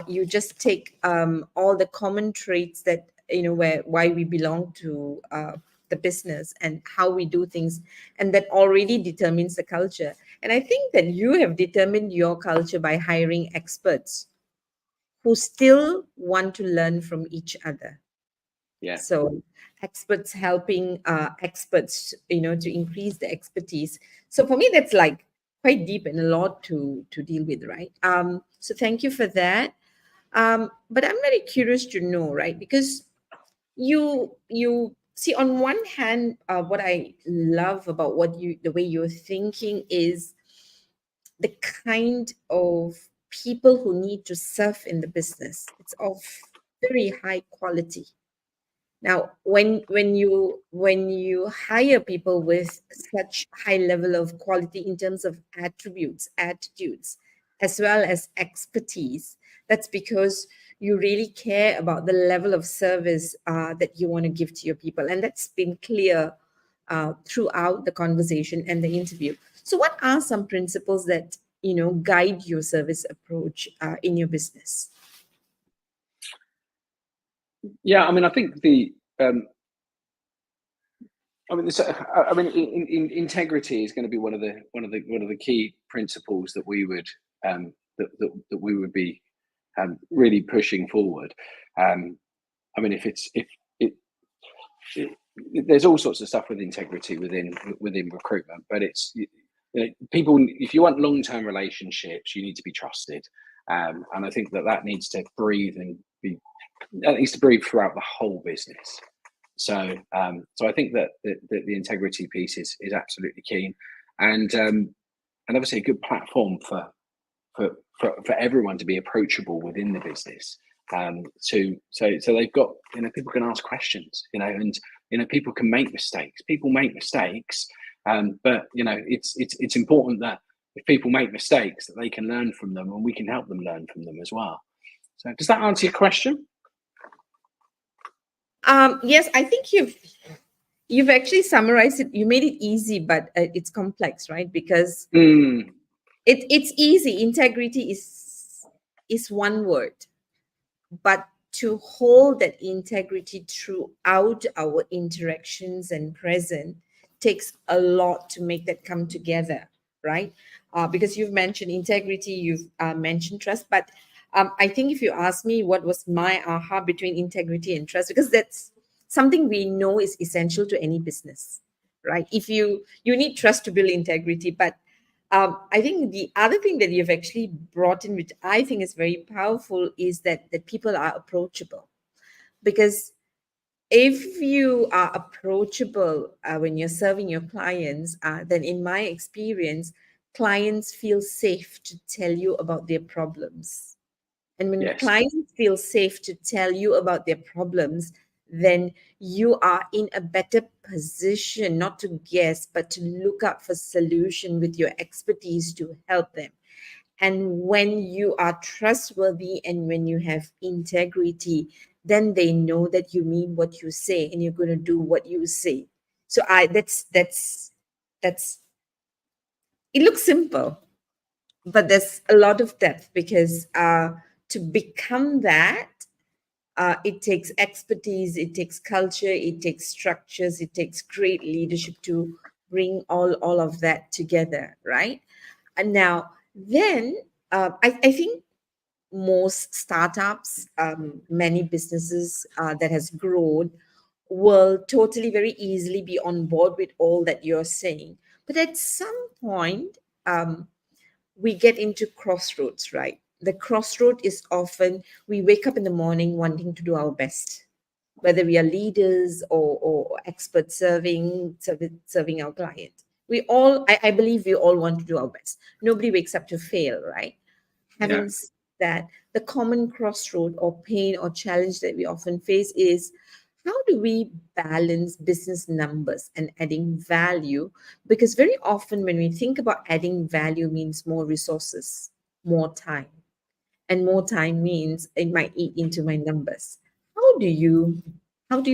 Speaker 2: you just take all the common traits that, why we belong to the business and how we do things, and that already determines the culture. And I think that you have determined your culture by hiring experts who still want to learn from each other.
Speaker 3: Yeah.
Speaker 2: So experts helping experts, to increase the expertise. So for me, that's like quite deep and a lot to deal with, right? So thank you for that. But I'm very curious to know, right? Because you see, on one hand, what I love about the way you're thinking is the kind of people who need to serve in the business. It's of very high quality. Now, when you hire people with such high level of quality in terms of attributes, attitudes, as well as expertise, that's because you really care about the level of service that you want to give to your people. And that's been clear throughout the conversation and the interview. So what are some principles that, guide your service approach in your business?
Speaker 3: Yeah, I mean, I think integrity is going to be one of the key principles that we would that we would be really pushing forward. There's all sorts of stuff with integrity within recruitment, but it's people. If you want long-term relationships, you need to be trusted, and I think that needs to breathe throughout the whole business. So I think that the integrity piece is absolutely keen, and obviously a good platform for for everyone to be approachable within the business. So they've got, people can ask questions, and people can make mistakes. People make mistakes, but it's important that if people make mistakes, that they can learn from them, and we can help them learn from them as well. So does that answer your question?
Speaker 2: Yes, I think you've actually summarized it. You made it easy, but it's complex, right? Because it's easy. Integrity is one word, but to hold that integrity throughout our interactions and present takes a lot to make that come together, right? Because you've mentioned integrity, you've mentioned trust, but I think if you ask me what was my aha between integrity and trust, because that's something we know is essential to any business, right? If you need trust to build integrity, but I think the other thing that you've actually brought in, which I think is very powerful, is that people are approachable. Because if you are approachable when you're serving your clients, then in my experience, clients feel safe to tell you about their problems. And when clients feel safe to tell you about their problems, then you are in a better position not to guess, but to look up for solution with your expertise to help them. And when you are trustworthy and when you have integrity, then they know that you mean what you say and you're going to do what you say. So that's it looks simple, but there's a lot of depth, because to become that, it takes expertise, it takes culture, it takes structures, it takes great leadership to bring all of that together, right? And now, then I think most startups, many businesses that has grown will totally very easily be on board with all that you're saying. But at some point, we get into crossroads, right? The crossroad is often we wake up in the morning wanting to do our best, whether we are leaders or experts serving our client. We all, I believe we all want to do our best. Nobody wakes up to fail, right? Having said that, the common crossroad or pain or challenge that we often face is, how do we balance business numbers and adding value? Because very often when we think about adding value means more resources, more time. And more time means it might eat into my numbers. How do you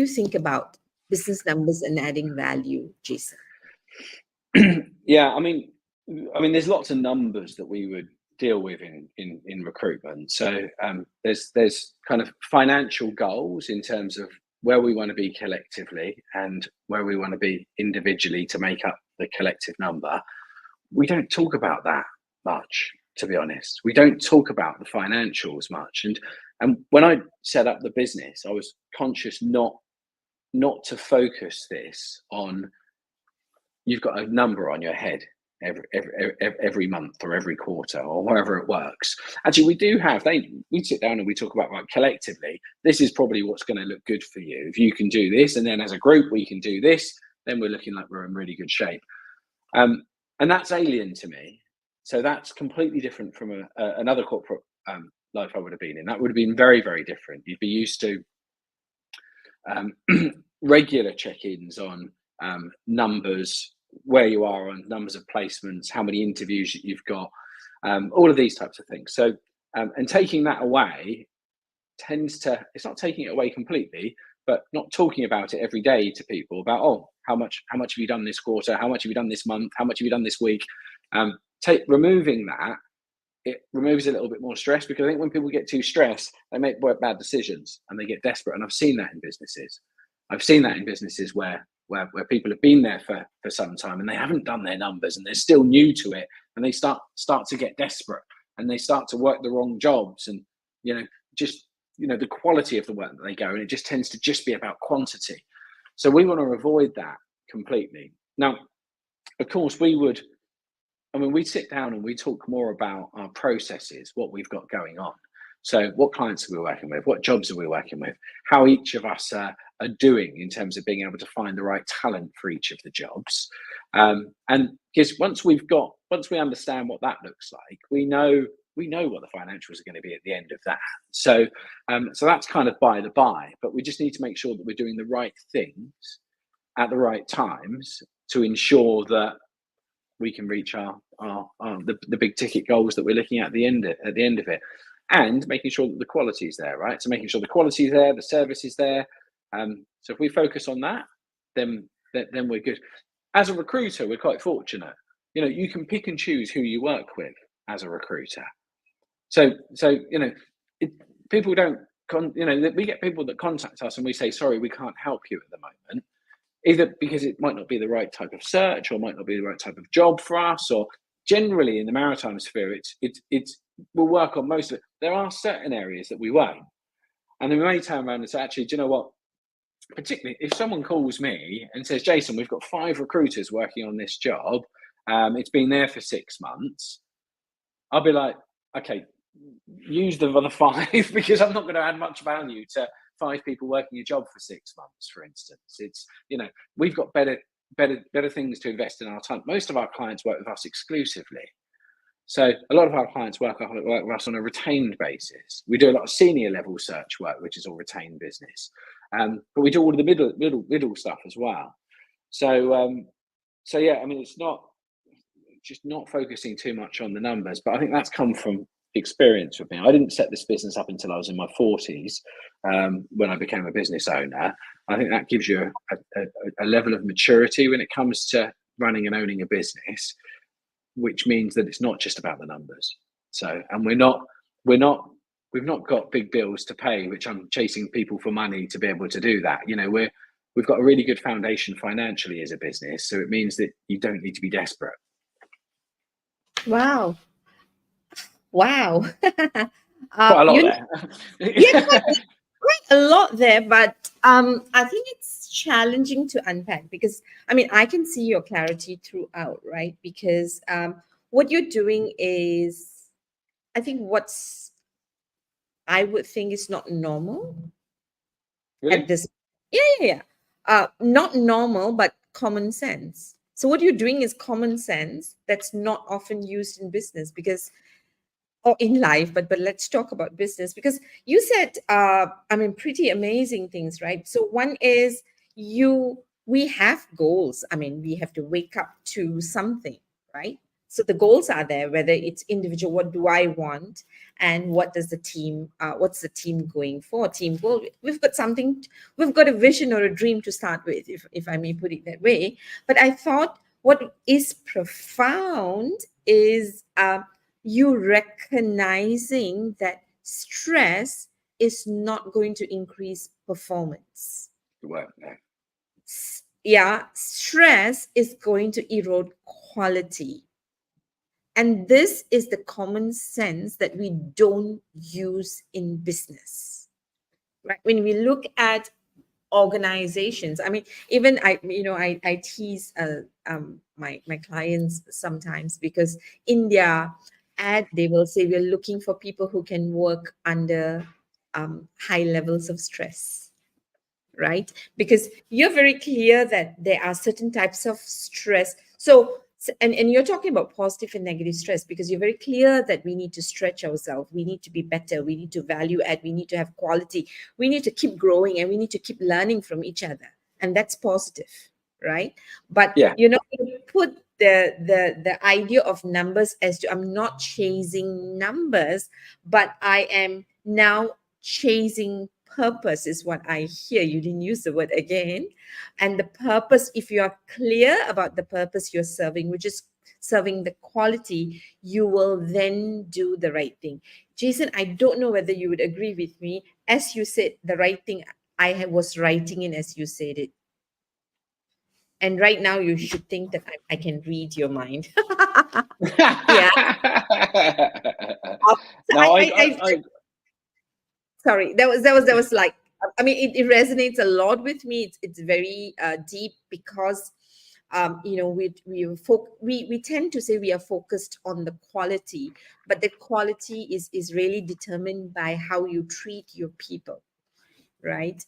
Speaker 2: think about business numbers and adding value, Jason?
Speaker 3: Yeah, I mean, there's lots of numbers that we would deal with in recruitment. So there's kind of financial goals in terms of where we want to be collectively and where we want to be individually to make up the collective number. We don't talk about that much, to be honest. We don't talk about the financials much. And when I set up the business, I was conscious not to focus this on, you've got a number on your head every month or every quarter or wherever it works. Actually, we sit down and we talk about, like, collectively, this is probably what's going to look good for you. If you can do this, and then as a group we can do this, then we're looking like we're in really good shape. And that's alien to me. So that's completely different from another corporate life I would have been in. That would have been very, very different. You'd be used to regular check-ins on numbers, where you are on numbers of placements, how many interviews you've got, all of these types of things. So, and taking that away it's not taking it away completely, but not talking about it every day to people about, oh, how much have you done this quarter? How much have you done this month? How much have you done this week? Removing that, it removes a little bit more stress, because I think when people get too stressed, they make bad decisions and they get desperate. And I've seen that in businesses. Where people have been there for some time and they haven't done their numbers and they're still new to it, and they start to get desperate and they start to work the wrong jobs, and the quality of the work that they go, and it just tends to just be about quantity. So we want to avoid that completely. Now, of course, we sit down and we talk more about our processes, what we've got going on. So what clients are we working with? What jobs are we working with? How each of us are doing in terms of being able to find the right talent for each of the jobs. And because once we understand what that looks like, we know we know what the financials are going to be at the end of that. So so that's kind of by the by, but we just need to make sure that we're doing the right things at the right times to ensure that we can reach the big ticket goals that we're looking at the end of it, and making sure that the quality is there, right? So making sure the quality is there, the service is there. So if we focus on that, then we're good. As a recruiter, we're quite fortunate. You know, you can pick and choose who you work with as a recruiter. So you know, people don't. We get people that contact us and we say, sorry, we can't help you at the moment. Either because it might not be the right type of search, or might not be the right type of job for us, or generally in the maritime sphere, we'll work on most of it. There are certain areas that we won't, and then we may turn around and say, actually, do you know what? Particularly if someone calls me and says, Jason, we've got 5 recruiters working on this job. It's been there for 6 months. I'll be like, okay, use the other 5 because I'm not going to add much value to 5 people working a job for 6 months, for instance. It's, you know, we've got better things to invest in our time. Most of our clients work with us exclusively. So a lot of our clients work with us on a retained basis. We do a lot of senior level search work, which is all retained business. But we do all of the middle stuff as well. So yeah, I mean, it's just not focusing too much on the numbers, but I think that's come from experience with me. I didn't set this business up until I was in my 40s when I became a business owner. I think that gives you a level of maturity when it comes to running and owning a business, which means that it's not just about the numbers. So, and we've not got big bills to pay, which I'm chasing people for money to be able to do that. You know, we've got a really good foundation financially as a business, so it means that you don't need to be desperate.
Speaker 2: Wow.
Speaker 3: Quite a lot there.
Speaker 2: Yeah, quite a lot there, but I think it's challenging to unpack because, I mean, I can see your clarity throughout, right? Because what you're doing is, I think I would think is not normal.
Speaker 3: Really?
Speaker 2: At this. Yeah. Not normal, but common sense. So what you're doing is common sense that's not often used in business or in life, but let's talk about business, because you said, pretty amazing things, right? So one is we have goals. I mean, we have to wake up to something, right? So the goals are there, whether it's individual, what do I want? And what does what's the team going for? Team goal. We've got a vision or a dream to start with, if I may put it that way. But I thought what is profound is you recognizing that stress is not going to increase performance.
Speaker 3: Well,
Speaker 2: yeah, stress is going to erode quality. And this is the common sense that we don't use in business, right? When we look at organizations, I mean, even I tease my clients sometimes, because in their ad they will say we're looking for people who can work under high levels of stress, right? Because you're very clear that there are certain types of stress. So and you're talking about positive and negative stress, because you're very clear that we need to stretch ourselves, we need to be better, we need to value add, we need to have quality, we need to keep growing, and we need to keep learning from each other, and that's positive, right? But
Speaker 3: yeah,
Speaker 2: you put the idea of numbers as to, I'm not chasing numbers, but I am now chasing purpose, is what I hear. You didn't use the word again. And the purpose, if you are clear about the purpose you're serving, which is serving the quality, you will then do the right thing. Jason, I don't know whether you would agree with me. As you said, the right thing, I was writing in as you said it. And right now you should think that I can read your mind. Yeah. Sorry, that was like, I mean, it resonates a lot with me. It's very deep, because we tend to say we are focused on the quality, but the quality is really determined by how you treat your people, right?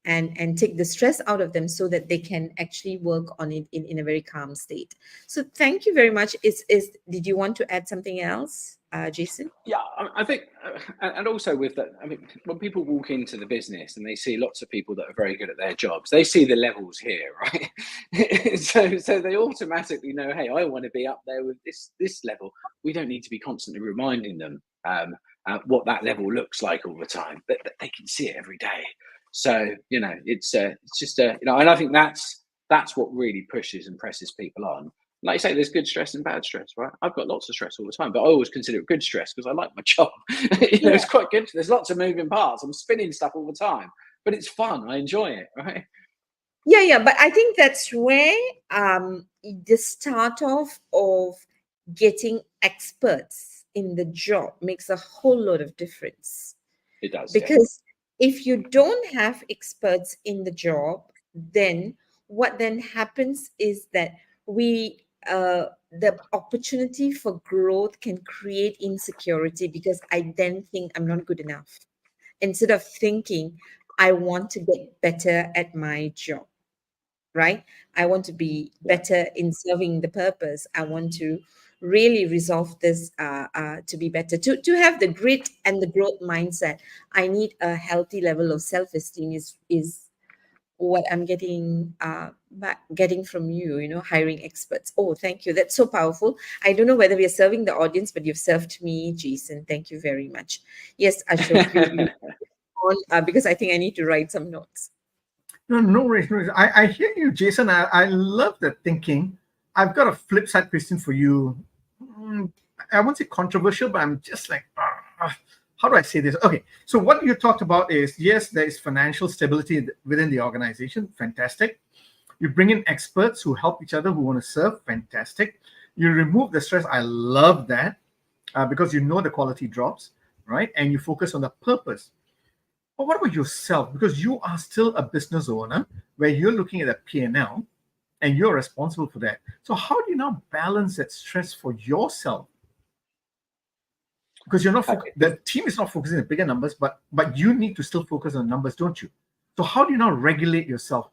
Speaker 2: And take the stress out of them so that they can actually work on it in a very calm state. So thank you very much. Did you want to add something else? Jason?
Speaker 3: Yeah, I think, and also with that, I mean, when people walk into the business and they see lots of people that are very good at their jobs, they see the levels here, right? so they automatically know, hey, I want to be up there with this level. We don't need to be constantly reminding them what that level looks like all the time, but they can see it every day. So it's just and I think that's what really pushes and presses people on. Like you say, there's good stress and bad stress, right? I've got lots of stress all the time, but I always consider it good stress because I like my job. It's quite good. There's lots of moving parts. I'm spinning stuff all the time, but it's fun. I enjoy it, right?
Speaker 2: Yeah. But I think that's where the start of getting experts in the job makes a whole lot of difference.
Speaker 3: It does.
Speaker 2: Because if you don't have experts in the job, then what then happens is that the opportunity for growth can create insecurity, because I then think I'm not good enough, instead of thinking I want to get better at my job, right? I want to be better in serving the purpose. I want to really resolve this to be better, to have the grit and the growth mindset. I need a healthy level of self-esteem is what I'm getting getting from you, hiring experts. Oh, thank you. That's so powerful. I don't know whether we are serving the audience, but you've served me, Jason. Thank you very much. Yes, Ashok, you on, because I think I need to write some notes.
Speaker 1: No worries. I hear you, Jason. I love that thinking. I've got a flip side question for you. I won't say controversial, but I'm just like, how do I say this? Okay, so what you talked about is, yes, there is financial stability within the organization. Fantastic. You bring in experts who help each other, who want to serve. Fantastic. You remove the stress. I love that because the quality drops, right? And you focus on the purpose. But what about yourself? Because you are still a business owner where you're looking at a P&L and you're responsible for that. So how do you now balance that stress for yourself? Because you're not the team is not focusing on bigger numbers, but you need to still focus on numbers, don't you? So how do you now regulate yourself?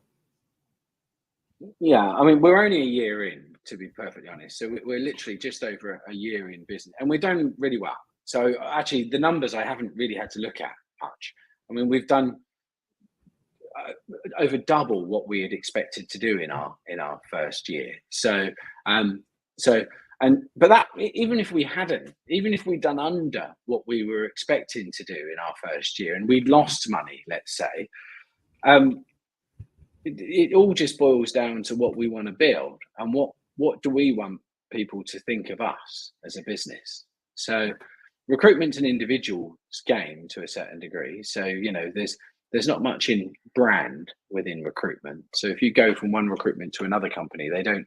Speaker 3: Yeah, I mean, we're only a year in, to be perfectly honest. So we're literally just over a year in business, and we're doing really well. So actually, the numbers I haven't really had to look at much. I mean, we've done over double what we had expected to do in our first year. But that, even if we'd done under what we were expecting to do in our first year, and we'd lost money, let's say, it all just boils down to what we want to build and what do we want people to think of us as a business. So recruitment's an individual's game to a certain degree. So there's not much in brand within recruitment. So if you go from one recruitment to another company, they don't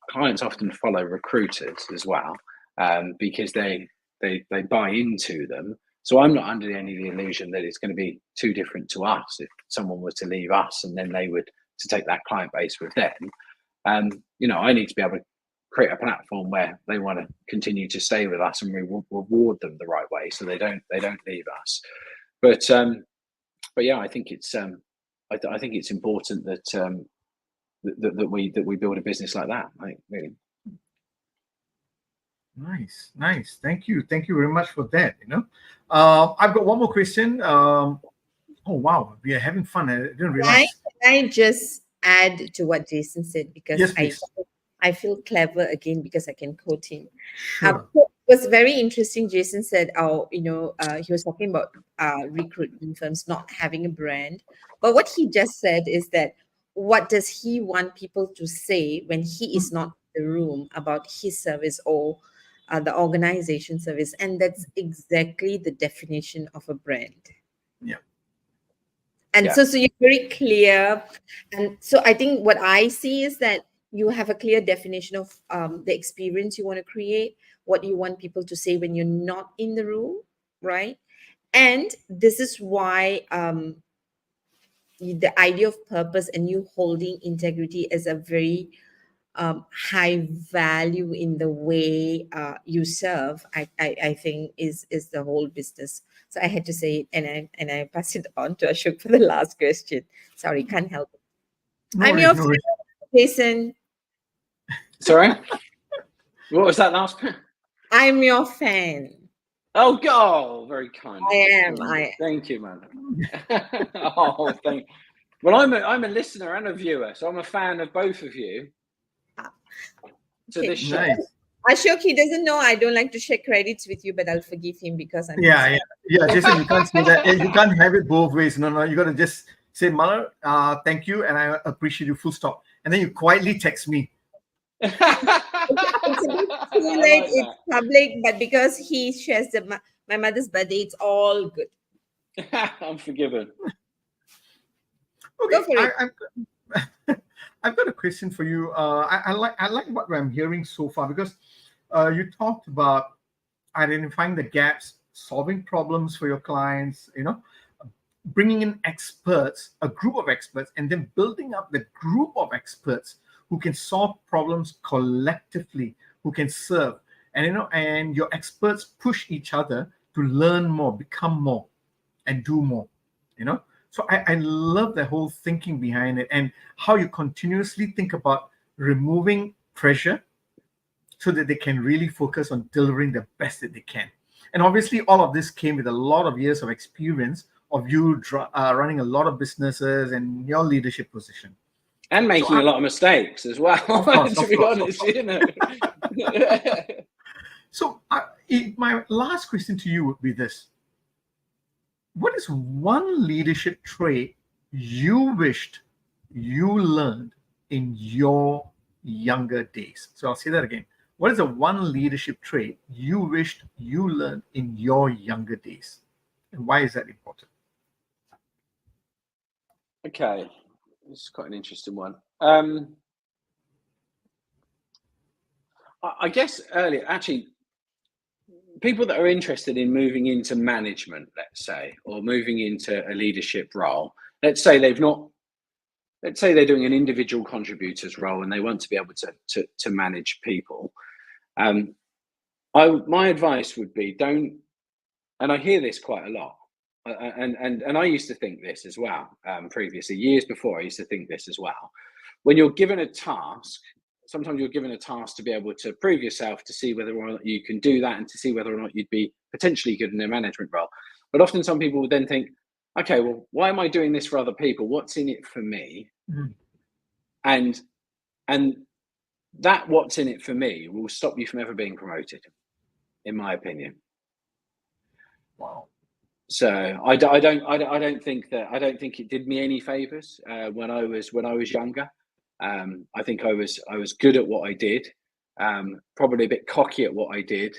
Speaker 3: clients often follow recruiters as well, because they buy into them. So I'm not under any illusion that it's going to be too different to us if someone were to leave us and then they would to take that client base with them. I need to be able to create a platform where they want to continue to stay with us and we reward them the right way so they don't leave us. But yeah, I think it's I think it's important that that we build a business like that. I think really.
Speaker 1: Nice. Thank you very much for that. I've got one more question. Oh wow, we are having fun. I didn't realize.
Speaker 2: Can I just add to what Jason said, because
Speaker 1: yes,
Speaker 2: I feel clever again because I can quote him.
Speaker 1: Sure.
Speaker 2: It was very interesting. Jason said, he was talking about recruitment firms not having a brand. But what he just said is that, what does he want people to say when he is not in the room about his service or the organization service? And that's exactly the definition of a brand.
Speaker 1: Yeah.
Speaker 2: And so you're very clear. And so I think what I see is that you have a clear definition of the experience you want to create, what you want people to say when you're not in the room, right? And this is why the idea of purpose and you holding integrity as a very high value in the way you serve, I think is the whole business. So I had to say it, and I pass it on to Ashok for the last question. Sorry, can't help it. I'm your friend, Jason.
Speaker 3: Sorry, what was that last bit?
Speaker 2: I'm your fan.
Speaker 3: Oh, God, very kind.
Speaker 2: I am.
Speaker 3: Thank you, man. Oh, thank. Well, I'm a listener and a viewer, so I'm a fan of both of you. To
Speaker 2: Okay.
Speaker 3: this show.
Speaker 1: Nice.
Speaker 2: Ashok, he doesn't know I don't like to share credits with you, but I'll forgive him because I'm.
Speaker 1: Yeah. Jason, you can't say that. You can't have it both ways. No, you got to just say, Mala, thank you, and I appreciate you. Full stop. And then you quietly text me.
Speaker 2: It's a bit too late. It's public, but because he shares my mother's birthday, it's all good.
Speaker 3: I'm forgiven.
Speaker 1: Okay,
Speaker 2: Go for it.
Speaker 1: I've got a question for you. I like what I'm hearing so far, because you talked about identifying the gaps, solving problems for your clients, bringing in experts, a group of experts, and then building up the group of experts who can solve problems collectively, who can serve. And your experts push each other to learn more, become more, and do more. So I love the whole thinking behind it, and how you continuously think about removing pressure so that they can really focus on delivering the best that they can. And obviously, all of this came with a lot of years of experience of you running a lot of businesses and your leadership position.
Speaker 3: And making a lot of mistakes as well, to be honest,
Speaker 1: So my last question to you would be this. What is one leadership trait you wished you learned in your younger days? So I'll say that again. What is the one leadership trait you wished you learned in your younger days? And why is that important?
Speaker 3: Okay. This is quite an interesting one. I guess earlier, actually, people that are interested in moving into management, let's say, or moving into a leadership role, let's say they're doing an individual contributor's role and they want to be able to manage people. My advice would be don't, and I hear this quite a lot, and I used to think this as well previously, years before I used to think this as well. When you're given a task, sometimes you're given a task to be able to prove yourself, to see whether or not you can do that, and to see whether or not you'd be potentially good in a management role. But often some people would then think, okay, well, why am I doing this for other people? What's in it for me? Mm-hmm. And that what's in it for me will stop you from ever being promoted, in my opinion.
Speaker 1: Wow.
Speaker 3: So I don't think it did me any favors when I was younger. I think I was good at what I did, probably a bit cocky at what I did,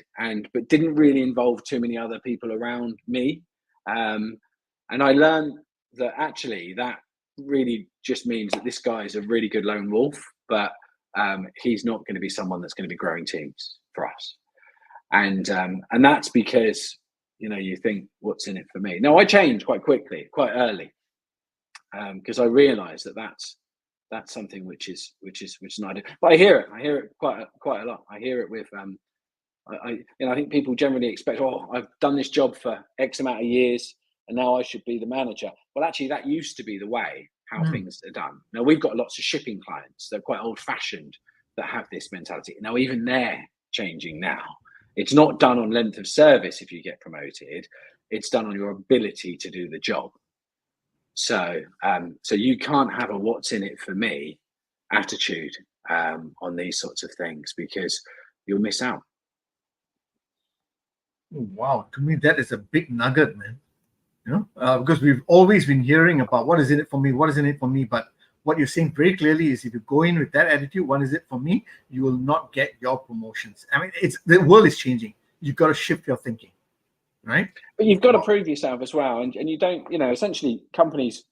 Speaker 3: but didn't really involve too many other people around me. And I learned that actually that really just means that this guy is a really good lone wolf, but he's not going to be someone that's going to be growing teams for us. And that's because you think, what's in it for me? Now I changed quite quickly, quite early, because I realised that that's something which is not. But I hear it quite a lot. I hear it with I think people generally expect, oh, I've done this job for X amount of years and now I should be the manager. Well, actually, that used to be the way how things are done. Now we've got lots of shipping clients. They're quite old-fashioned that have this mentality. Now even they're changing now. It's not done on length of service if you get promoted. It's done on your ability to do the job. So you can't have a what's in it for me attitude on these sorts of things, because you'll miss out.
Speaker 1: Wow, to me that is a big nugget, man. Because we've always been hearing about what is in it for me, but what you're saying very clearly is if you go in with that attitude, what is it for me, you will not get your promotions. I mean, the world is changing. You've got to shift your thinking, right?
Speaker 3: But you've got to prove yourself as well. And you don't, essentially companies,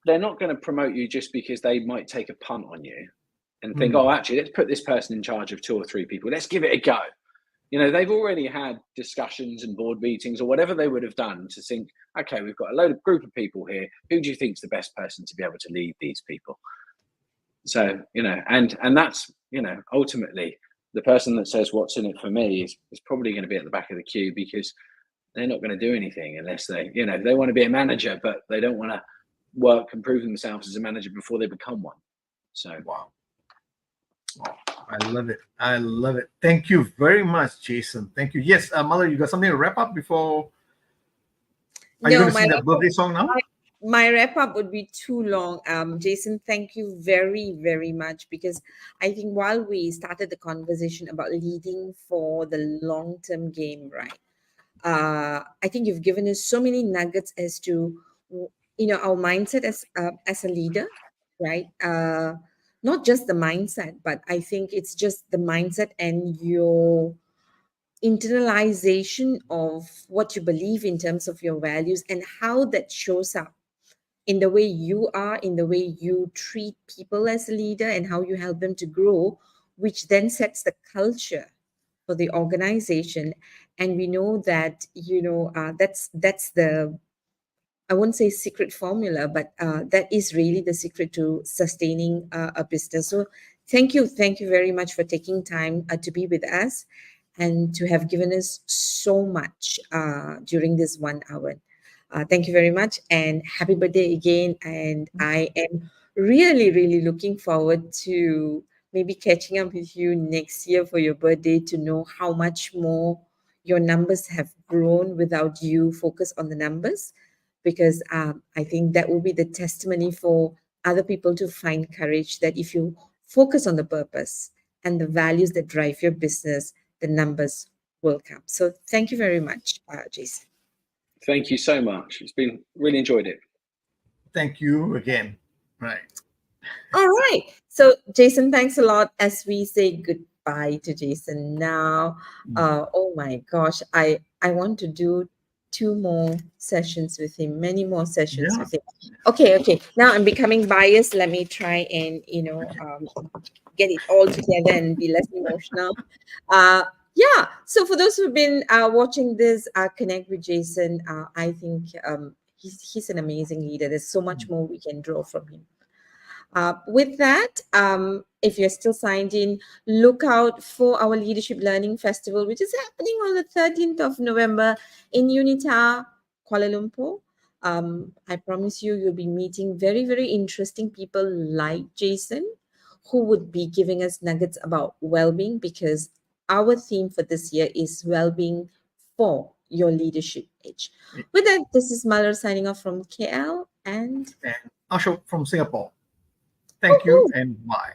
Speaker 3: they're not going to promote you just because they might take a punt on you and think, oh, actually, let's put this person in charge of 2 or 3 people. Let's give it a go. They've already had discussions and board meetings or whatever they would have done to think, okay, we've got a group of people here. Who do you think is the best person to be able to lead these people? So, and that's, ultimately the person that says what's in it for me is probably going to be at the back of the queue, because they're not going to do anything unless they want to be a manager, but they don't want to work and prove themselves as a manager before they become one. So,
Speaker 1: wow. I love it. I love it. Thank you very much, Jason. Thank you. Yes, Mala, you got something to wrap up before? Are you
Speaker 2: No,
Speaker 1: going to sing that birthday song now?
Speaker 2: my wrap up would be too long. Jason, thank you very, very much, because I think while we started the conversation about leading for the long-term game, right? I think you've given us so many nuggets as to, our mindset as a leader, right? Not just the mindset, but I think it's just the mindset and your internalization of what you believe in terms of your values and how that shows up in the way you are, in the way you treat people as a leader, and how you help them to grow, which then sets the culture for the organization. And we know that that's the, I won't say secret formula, but that is really the secret to sustaining a business. So thank you very much for taking time to be with us and to have given us so much during this 1 hour. Thank you very much, and happy birthday again. And I am really, really looking forward to maybe catching up with you next year for your birthday to know how much more your numbers have grown without you focus on the numbers, because I think that will be the testimony for other people to find courage that if you focus on the purpose and the values that drive your business, the numbers will come. So thank you very much, Jason.
Speaker 3: Thank you so much. It's been really enjoyed it.
Speaker 1: Thank you again. Right.
Speaker 2: All right. So Jason, thanks a lot. As we say goodbye to Jason now, oh my gosh, I want to do 2 more sessions with him, many more sessions with him. Okay. Now I'm becoming biased. Let me try and get it all together and be less emotional. Yeah. So for those who've been watching this, connect with Jason. I think he's an amazing leader. There's so much more we can draw from him. With that, if you're still signed in, look out for our Leadership Learning Festival, which is happening on the 13th of November in Unita, Kuala Lumpur. I promise you'll be meeting very, very interesting people like Jason, who would be giving us nuggets about well-being, because our theme for this year is well-being for your leadership edge. With that, this is Malar signing off from KL and
Speaker 1: Ashok from Singapore. Thank you and bye.